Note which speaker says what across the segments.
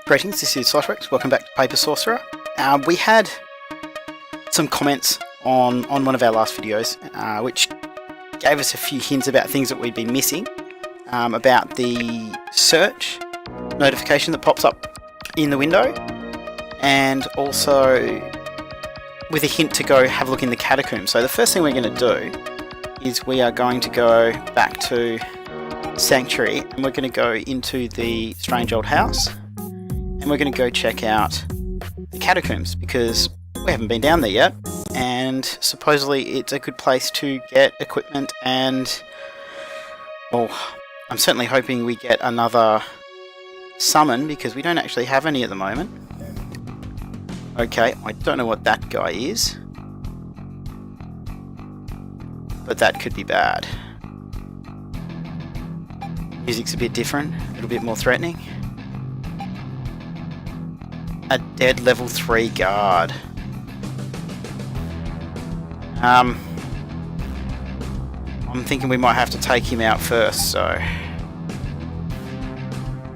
Speaker 1: Greetings, this is Sloshworks. Welcome back to Paper Sorcerer. We had some comments on one of our last videos, which gave us a few hints about things that we'd been missing, about the search notification that pops up in the window, and also with a hint to go have a look in the Catacombs. So the first thing we're going to do is we are going to go back to Sanctuary, and we're going to go into the strange old house, and we're going to go check out the Catacombs, because we haven't been down there yet, and supposedly it's a good place to get equipment, and well, I'm certainly hoping we get another summon, because we don't actually have any at the moment. Okay, I don't know what that guy is, but that could be bad. Music's a bit different, a little bit more threatening. A dead level 3 guard. I'm thinking we might have to take him out first, so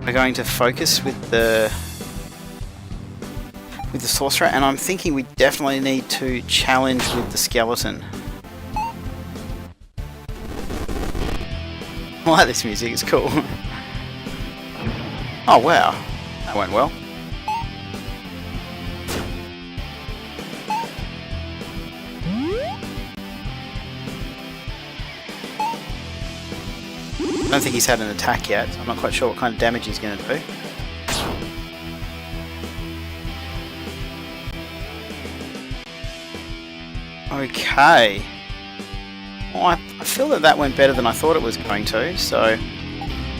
Speaker 1: we're going to focus with the Sorcerer, and I'm thinking we definitely need to challenge with the skeleton. I like this music, it's cool. Oh wow, that went well. I don't think he's had an attack yet, so I'm not quite sure what kind of damage he's going to do. Okay. Well, I feel that went better than I thought it was going to, so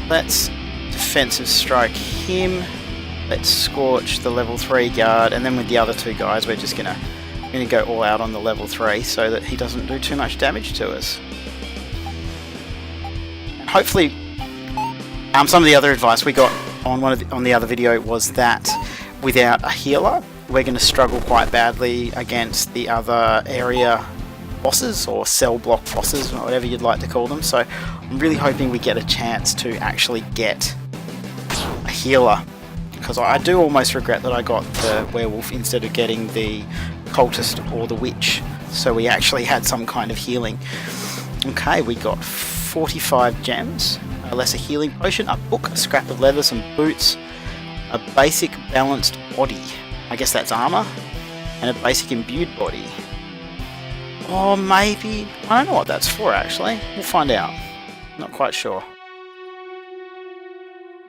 Speaker 1: let's defensive strike him. Let's scorch the level 3 guard, and then with the other two guys we're just going to go all out on the level 3 so that he doesn't do too much damage to us. Hopefully, some of the other advice we got on the other video was that without a healer, we're going to struggle quite badly against the other area bosses, or cell block bosses, or whatever you'd like to call them. So I'm really hoping we get a chance to actually get a healer, because I do almost regret that I got the werewolf instead of getting the cultist or the witch, so we actually had some kind of healing. Okay, we got 45 gems, a lesser healing potion, a book, a scrap of leather, some boots, a basic balanced body, I guess that's armor, and a basic imbued body. Or maybe, I don't know what that's for actually, we'll find out, not quite sure.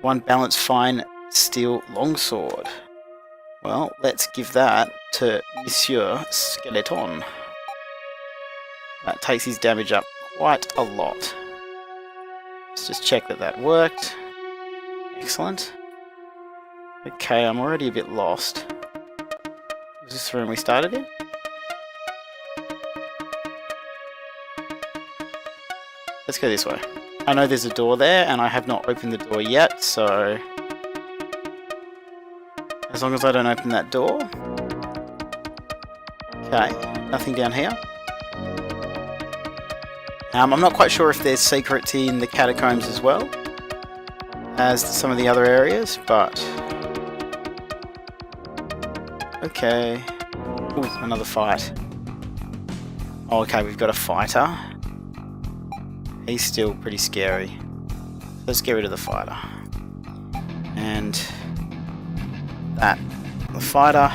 Speaker 1: One balanced fine steel longsword. Well, let's give that to Monsieur Skeleton. That takes his damage up quite a lot. Let's just check that worked. Excellent. Okay, I'm already a bit lost. Is this the room we started in? Let's go this way. I know there's a door there, and I have not opened the door yet, so as long as I don't open that door. Okay, nothing down here. I'm not quite sure if there's secrets in the Catacombs as well as some of the other areas, but okay. Ooh, another fight. Oh, okay, we've got a fighter. He's still pretty scary. Let's get rid of the fighter. And the fighter,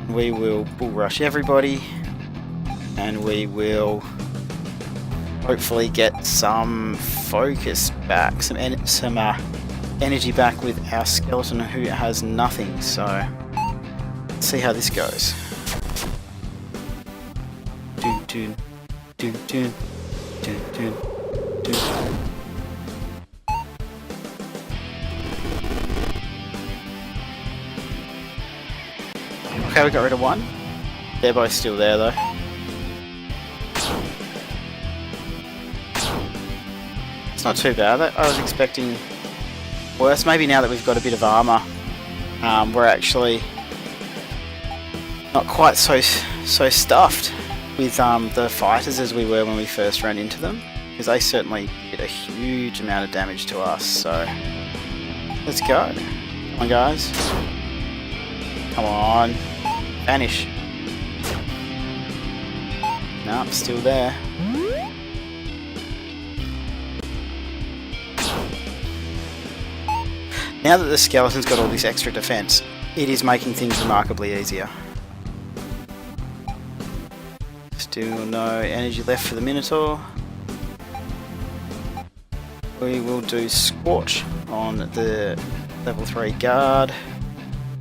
Speaker 1: we will bull rush everybody, and we will hopefully get some focus back, some energy back with our skeleton who has nothing. So let's see how this goes. Okay, we got rid of one. They're both still there though. It's not too bad. I was expecting worse. Maybe now that we've got a bit of armor, we're actually not quite so stuffed with the fighters as we were when we first ran into them, because they certainly did a huge amount of damage to us. So let's go. Come on, guys. Come on. Vanish. Nope, still there. Now that the skeleton's got all this extra defense, it is making things remarkably easier. Still no energy left for the Minotaur. We will do Scorch on the level 3 guard.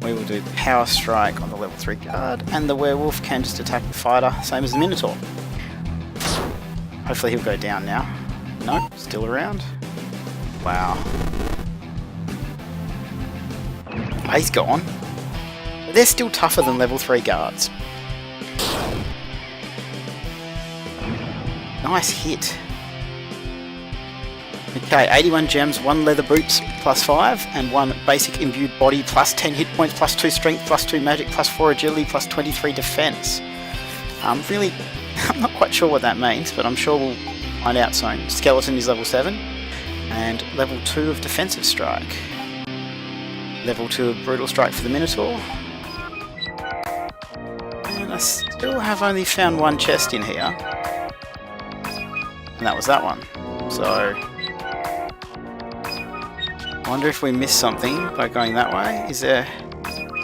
Speaker 1: We will do Power Strike on the level 3 guard, and the werewolf can just attack the fighter, same as the Minotaur. Hopefully he'll go down now. Nope, still around. Wow. He's gone. They're still tougher than level 3 guards. Nice hit. Okay, 81 gems, 1 leather boots plus 5, and 1 basic imbued body plus 10 hit points, plus 2 strength, plus 2 magic, plus 4 agility, plus 23 defense. Really, I'm not quite sure what that means, but I'm sure we'll find out soon. Skeleton is level 7, and level 2 of defensive strike. Level 2 of brutal strike for the Minotaur. And I still have only found 1 chest in here. And that was that one. So I wonder if we missed something by going that way. Is there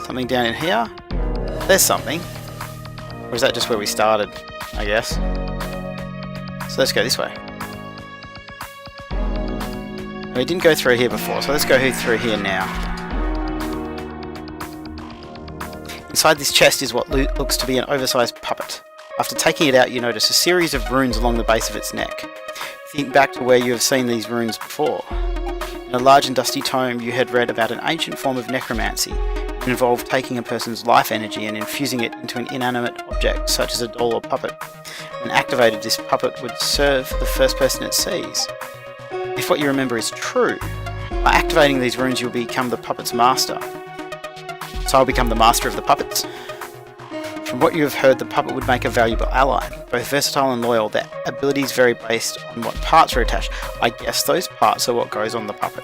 Speaker 1: something down in here? There's something. Or is that just where we started, I guess? So let's go this way. We didn't go through here before, so let's go through here now. Inside this chest is what looks to be an oversized puppet. After taking it out, you notice a series of runes along the base of its neck. Think back to where you have seen these runes before. In a large and dusty tome, you had read about an ancient form of necromancy. It involved taking a person's life energy and infusing it into an inanimate object, such as a doll or puppet. When activated, this puppet would serve the first person it sees. If what you remember is true, by activating these runes, you'll become the puppet's master. So I'll become the master of the puppets. From what you have heard, the puppet would make a valuable ally. Both versatile and loyal, their abilities vary based on what parts are attached. I guess those parts are what goes on the puppet.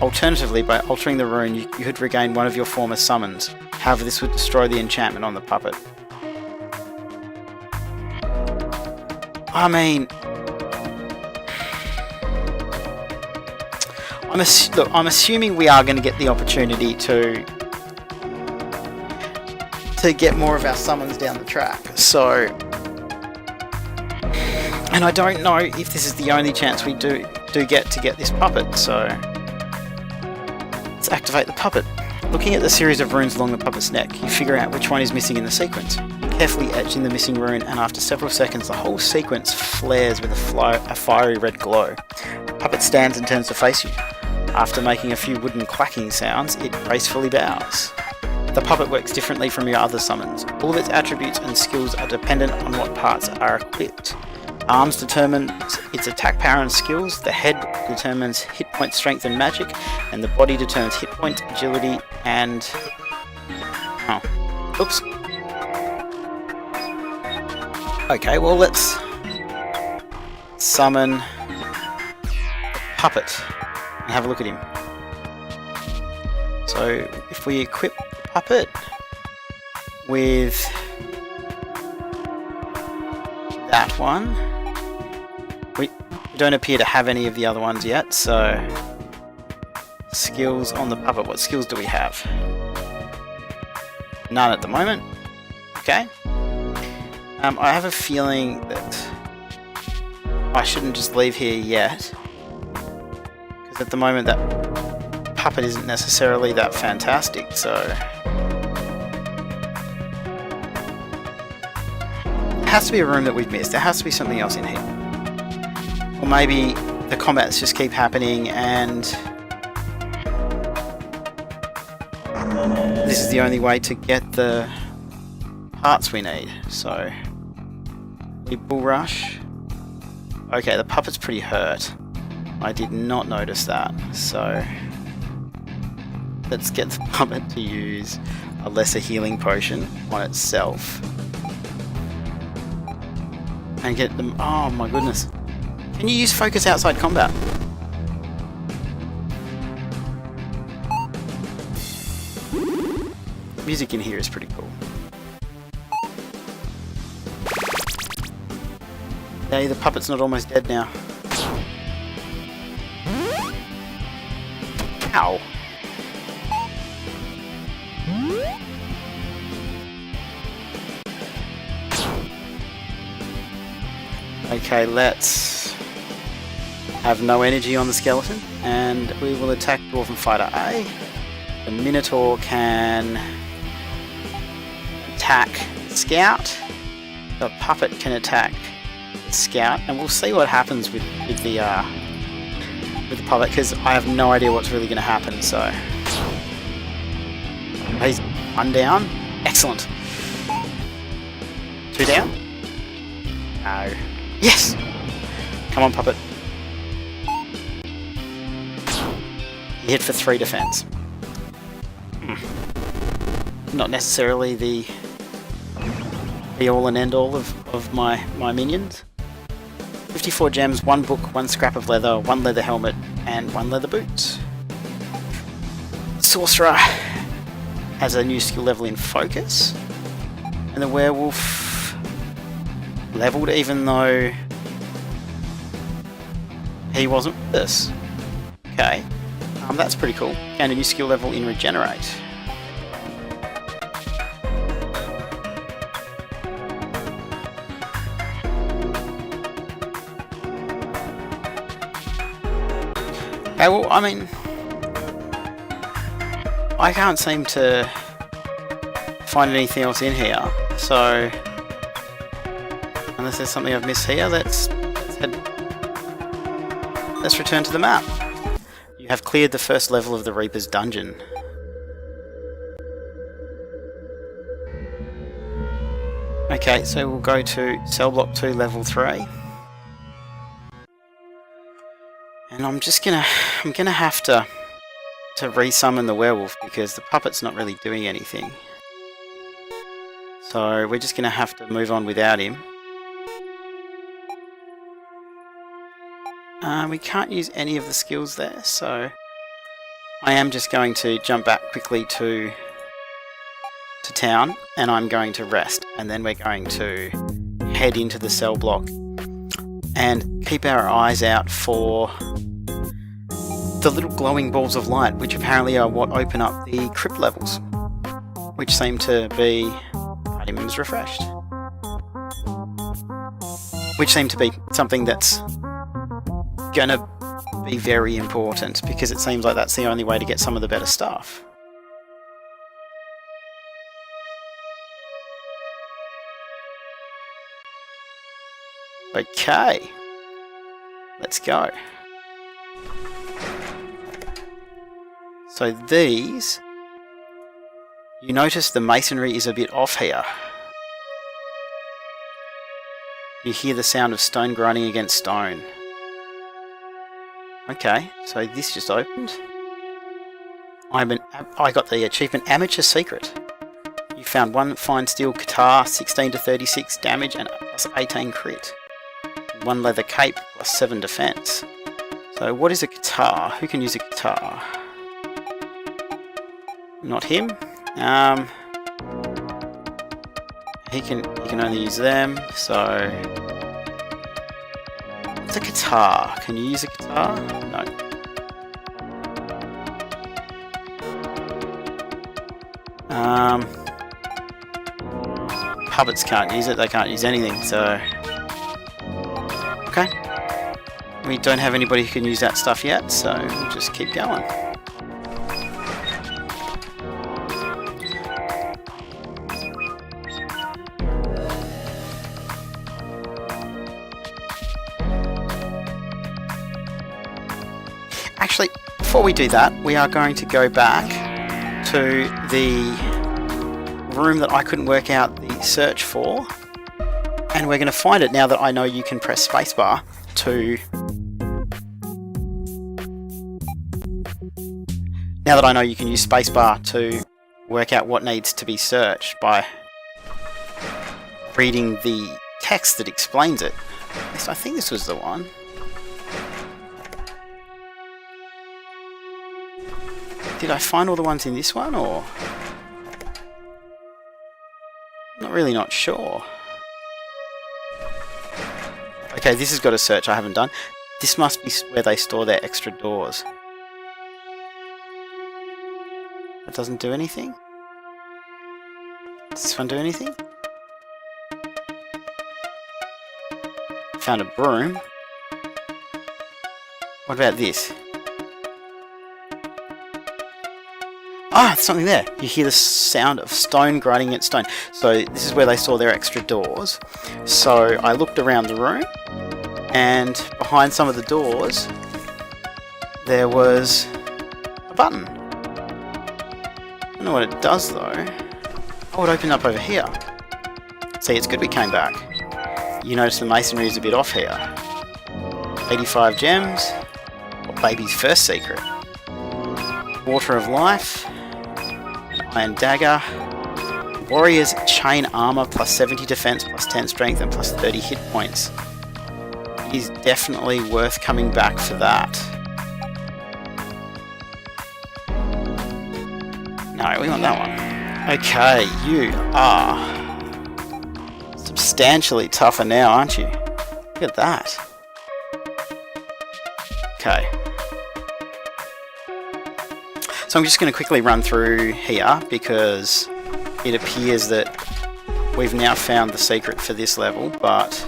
Speaker 1: Alternatively, by altering the rune, you could regain one of your former summons. However, this would destroy the enchantment on the puppet. I mean, I'm assuming we are going to get the opportunity to get more of our summons down the track, so, and I don't know if this is the only chance we do get to get this puppet, so let's activate the puppet. Looking at the series of runes along the puppet's neck, you figure out which one is missing in the sequence. Carefully etch in the missing rune, and after several seconds the whole sequence flares with a fiery red glow. The puppet stands and turns to face you. After making a few wooden clacking sounds, it gracefully bows. The puppet works differently from your other summons. All of its attributes and skills are dependent on what parts are equipped. Arms determines its attack power and skills, the head determines hit point strength and magic, and the body determines hit point, agility, and... oh. Oops. Okay, well let's summon the puppet and have a look at him. So if we equip the puppet with that one, we don't appear to have any of the other ones yet, so skills on the puppet, what skills do we have? None at the moment. Okay. I have a feeling that I shouldn't just leave here yet, because at the moment that puppet isn't necessarily that fantastic, so it has to be a room that we've missed. There has to be something else in here, or maybe the combats just keep happening and this is the only way to get the parts we need. So we bull rush. Okay, the puppet's pretty hurt. I did not notice that, so let's get the puppet to use a lesser healing potion on itself and get them. Oh my goodness, can you use focus outside combat? Music in here is pretty cool. Hey, the puppet's not almost dead now. Ow. Okay, let's have no energy on the skeleton, and we will attack Dwarven Fighter A. The Minotaur can attack Scout. The puppet can attack Scout, and we'll see what happens with the puppet, because I have no idea what's really going to happen. So he's 1 down. Excellent. 2 down. No. Yes. Come on, puppet. You hit for 3 defense. Not necessarily the all and end all of my minions. 54 gems, 1 book, 1 scrap of leather, 1 leather helmet, and 1 leather boots. Sorcerer has a new skill level in focus, and the werewolf leveled even though he wasn't with us. Okay, that's pretty cool. And a new skill level in regenerate. Okay, well, I mean, I can't seem to find anything else in here, so unless there's something I've missed here, let's return to the map. You have cleared the first level of the Reaper's dungeon. Okay, so we'll go to Cell Block 2, Level 3. And I'm gonna have to resummon the werewolf because the puppet's not really doing anything. So we're just gonna have to move on without him. We can't use any of the skills there, so I am just going to jump back quickly to town, and I'm going to rest, and then we're going to head into the cell block and keep our eyes out for the little glowing balls of light, which apparently are what open up the crypt levels, which seem to be party members refreshed, which seem to be something that's gonna be very important, because it seems like that's the only way to get some of the better stuff. Okay, let's go. So these, you notice the masonry is a bit off here. You hear the sound of stone grinding against stone. Okay, so this just opened. I got the achievement Amateur Secret. You found 1 fine steel guitar, 16 to 36 damage and plus 18 crit. 1 leather cape plus 7 defense. So what is a guitar? Who can use a guitar? Not him. He can only use them. So what's a guitar? Can you use a guitar? No. Puppets can't use it. They can't use anything. So okay. We don't have anybody who can use that stuff yet, so we'll just keep going. Actually, before we do that, we are going to go back to the room that I couldn't work out the search for, and we're going to find it now that I know you can press spacebar to... Now that I know you can use spacebar to work out what needs to be searched by reading the text that explains it. At least I think this was the one. Did I find all the ones in this one, or...? really not sure. Okay, this has got a search I haven't done. This must be where they store their extra doors. That doesn't do anything? Does this one do anything? Found a broom. What about this? Ah, there's something there. You hear the sound of stone grinding against stone. So this is where they store their extra doors. So I looked around the room, and behind some of the doors there was a button. I don't know what it does though. Oh, it opened up over here. See, it's good we came back. You notice the masonry is a bit off here. 85 gems. Baby's first secret. Water of life. An iron dagger. Warrior's chain armor plus 70 defense, plus 10 strength, and plus 30 hit points. It is definitely worth coming back for that. No, we want that one. Okay, you are substantially tougher now, aren't you? Look at that. Okay. So I'm just going to quickly run through here because it appears that we've now found the secret for this level, but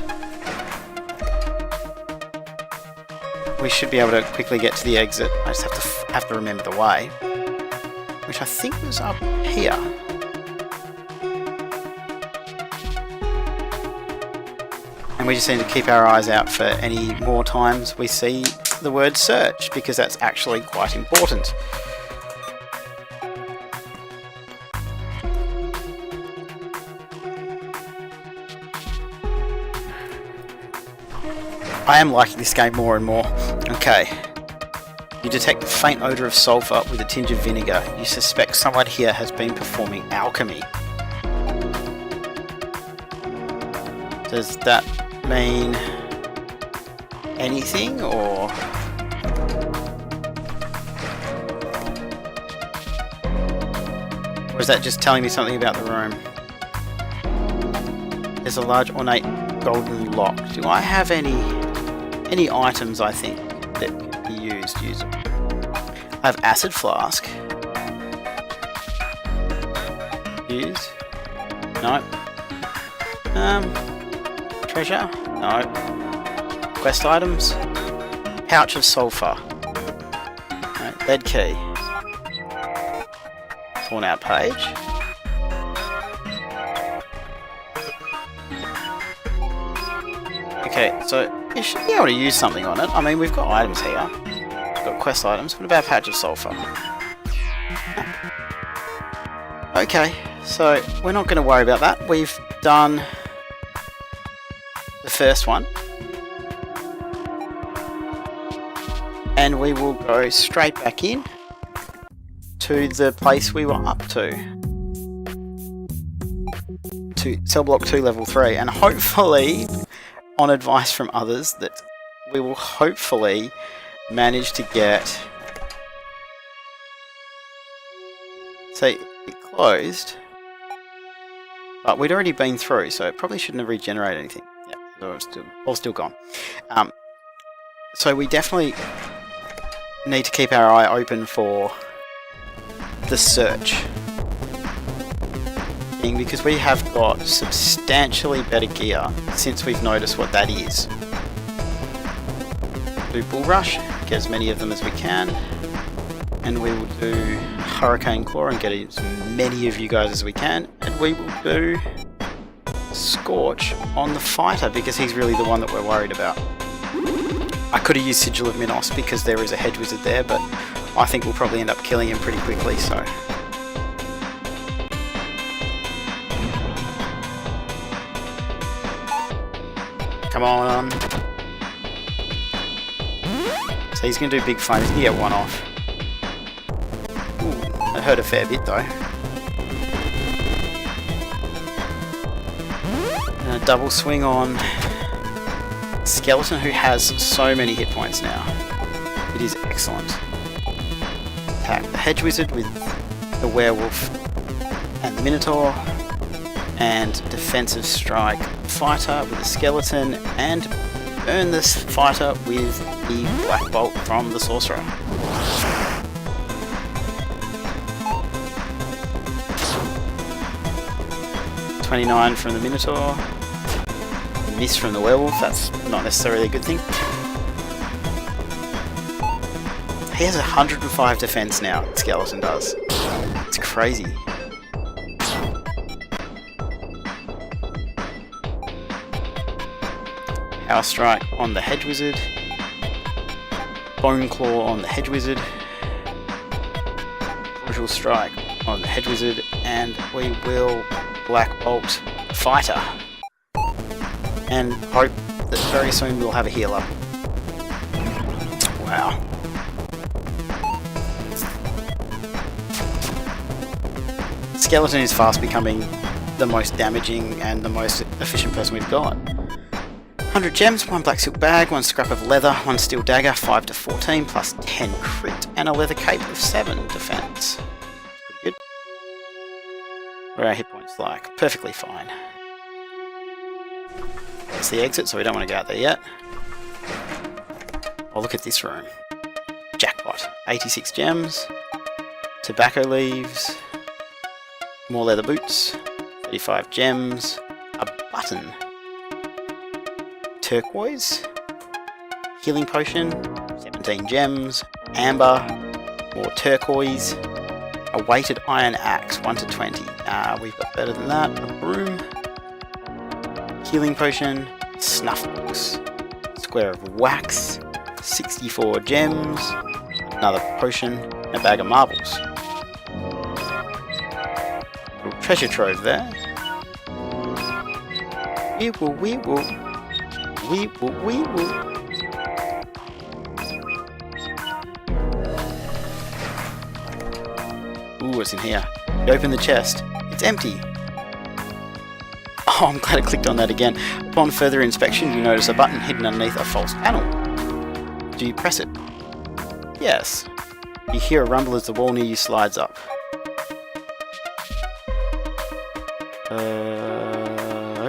Speaker 1: we should be able to quickly get to the exit. I just have to remember the way, which I think was up here. And we just need to keep our eyes out for any more times we see the word search, because that's actually quite important. I am liking this game more and more. Okay. You detect a faint odour of sulphur with a tinge of vinegar. You suspect someone here has been performing alchemy. Does that mean anything, or is that just telling me something about the room? There's a large ornate golden lock. Do I have any items I think that can be used? I have acid flask. Use? No. Treasure? No. Quest items? Pouch of sulphur. No. Lead key. Torn out page. Okay, so you should be able to use something on it. I mean, we've got items here. We've got quest items. What about a patch of sulphur? Okay, so we're not going to worry about that. We've done the first one. And we will go straight back in to the place we were up to cell block 2 level 3, and hopefully, on advice from others, that we will hopefully manage to get... So it closed, but we'd already been through, so it probably shouldn't have regenerated anything. Yeah, so all still gone. So we definitely need to keep our eye open for the search thing, because we have got substantially better gear since we've noticed what that is. Do Bull Rush, get as many of them as we can, and we will do Hurricane Claw and get as many of you guys as we can, and we will do Scorch on the fighter because he's really the one that we're worried about. I could have used Sigil of Minos because there is a hedge wizard there, but I think we'll probably end up killing him pretty quickly, so... Come on. So he's going to do big fun. He's going to get one off. Ooh, that hurt a fair bit though. And a double swing on Skeleton, who has so many hit points now. It is excellent. Attack the Hedge Wizard with the Werewolf and the Minotaur. and defensive strike fighter with a skeleton, and burn this fighter with the black bolt from the sorcerer. $29 from the Minotaur. Miss from the werewolf, that's not necessarily a good thing. He has 105 defense now, skeleton does. It's crazy. Power Strike on the Hedge Wizard. Bone Claw on the Hedge Wizard. Cordial Strike on the Hedge Wizard, and we will Black Bolt Fighter. And hope that very soon we'll have a healer. Wow. Skeleton is fast becoming the most damaging and the most efficient person we've got. 100 gems, 1 black silk bag, 1 scrap of leather, 1 steel dagger, 5 to 14, plus 10 crit, and a leather cape of 7 defense. Pretty good. What are our hit points like? Perfectly fine. That's the exit, so we don't want to go out there yet. Oh, look at this room. Jackpot. 86 gems, tobacco leaves, more leather boots, 35 gems, a button, turquoise, healing potion, 17 gems, amber, more turquoise, a weighted iron axe, 1 to 20. We've got better than that. A broom, healing potion, snuff box, square of wax, 64 gems, another potion, and a bag of marbles. Little treasure trove there. Weeble, weeble. Weeble, weeble. Ooh, what's in here? You open the chest. It's empty. Oh, I'm glad I clicked on that again. Upon further inspection, you notice a button hidden underneath a false panel. Do you press it? Yes. You hear a rumble as the wall near you slides up.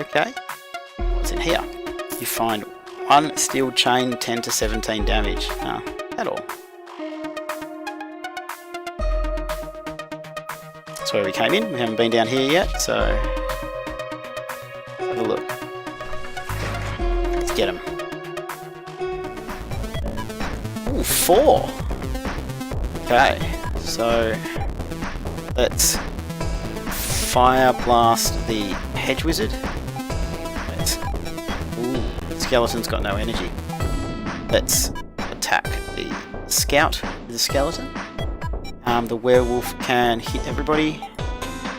Speaker 1: Okay. What's in here? You find 1 steel chain, 10 to 17 damage. Oh, at all. That's where we came in. We haven't been down here yet, so have a look. Let's get him. Ooh, 4! Okay, so let's fire blast the Hedge Wizard. Skeleton's got no energy. Let's attack the Scout with the Skeleton. The Werewolf can hit everybody,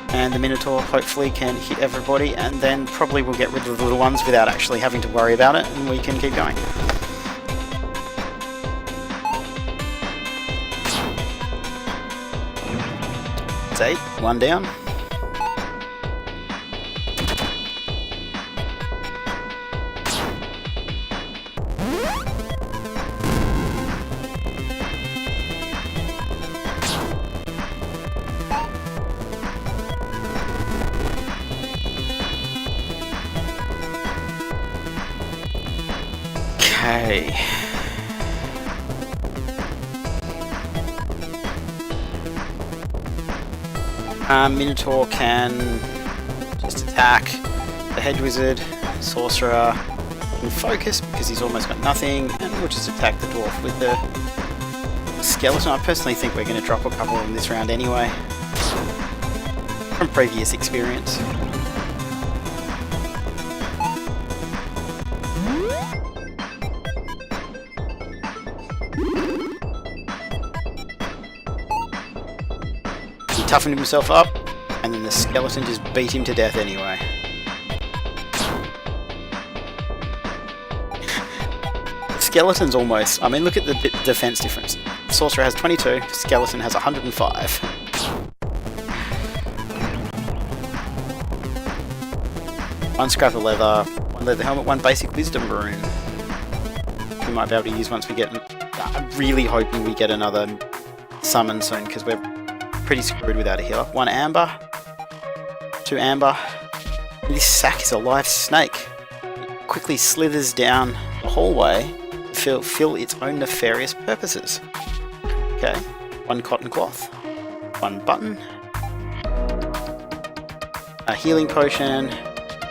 Speaker 1: and the Minotaur hopefully can hit everybody, and then probably we'll get rid of the little ones without actually having to worry about it, and we can keep going. It's 8, 1 down. Okay. Minotaur can just attack the Hedge Wizard. Sorcerer can focus because he's almost got nothing, and we'll just attack the Dwarf with the Skeleton. I personally think we're going to drop a couple in this round anyway, from previous experience. Toughened himself up, and then the Skeleton just beat him to death anyway. Skeleton's almost... I mean, look at the defense difference. Sorcerer has 22, Skeleton has 105. One scrap of leather, 1 leather helmet, 1 basic wisdom rune. We might be able to use once we get... I'm really hoping we get another summon soon, because we're pretty screwed without a healer. 1 amber, 2 amber, This sack is a live snake. It quickly slithers down the hallway to fulfill its own nefarious purposes. Okay, 1 cotton cloth, 1 button, a healing potion.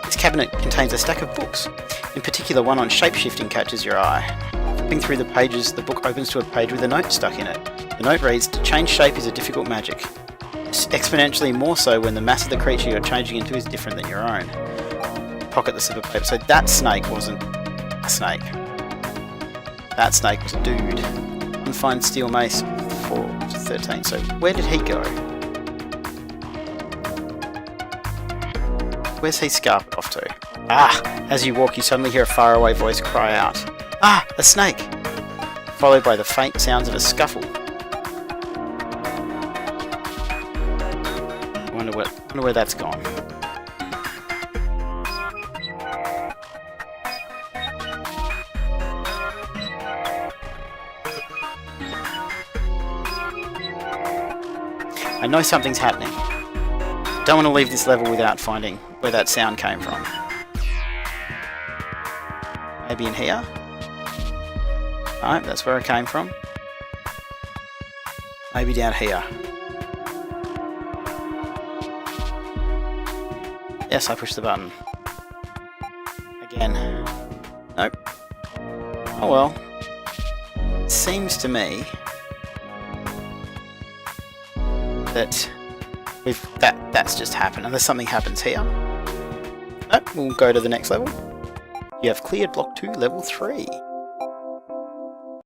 Speaker 1: This cabinet contains a stack of books. In particular, one on shapeshifting catches your eye. Flipping through the pages, the book opens to a page with a note stuck in it. The note reads, "To change shape is a difficult magic. It's exponentially more so when the mass of the creature you're changing into is different than your own." Pocket the slip of paper. So that snake wasn't a snake. That snake was a dude. Unfind steel mace 4 to 13. So where did he go? Where's he scarped off to? Ah! As you walk, you suddenly hear a faraway voice cry out, "Ah! A snake!" Followed by the faint sounds of a scuffle. Wonder where that's gone. I know something's happening. Don't want to leave this level without finding where that sound came from. Maybe in here? No, that's where it came from. Maybe down here. Yes, I pushed the button. Again. Nope. Oh well. It seems to me that that's just happened, unless something happens here. Nope, we'll go to the next level. You have cleared block 2, level 3.